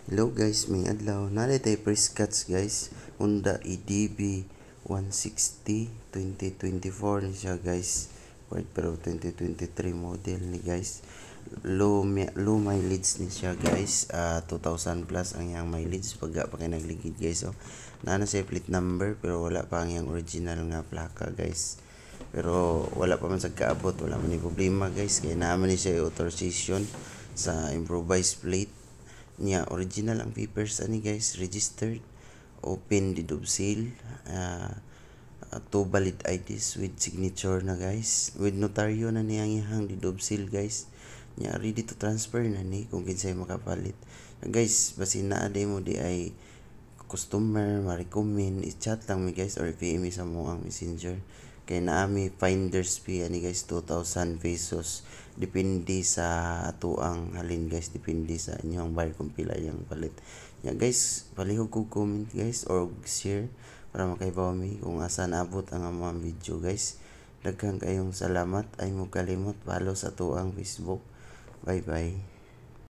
Hello guys, may adlaw. Nalit tayo first cuts guys. Honda EDB 160 2024 ni siya guys. White pero 2023 model ni guys. Low mileage ni siya guys. 2,000 plus ang yang mileage pagka pa kayo nagligid guys. So, naana siya plate number pero wala pa ang yang original nga plaka guys. Pero wala pa man sa kaabot, wala man ni problema guys. Kaya naman ni siya authorization sa improvised plate niya. Original ang papers ani guys, registered, open deed of sale, two valid IDs with signature na guys, with notaryo na niyang ihang deed of sale guys, niya ready to transfer na ni kung kinsay makapalit guys. Basin na ade mo di ay customer ma-recommend, i-chat lang mi guys or PM sa mo ang messenger. Kay naami finder's fee ani guys 2,000 pesos. Depende sa ato ang halin guys, depende sa inyong buyer kung pila yung palit. Ya guys, palihog ko comment guys or share para makaibaw mi kung asa naabot ang among video guys. Daghang kayong salamat, ay mo kalimot follow sa ato ang Facebook. Bye bye.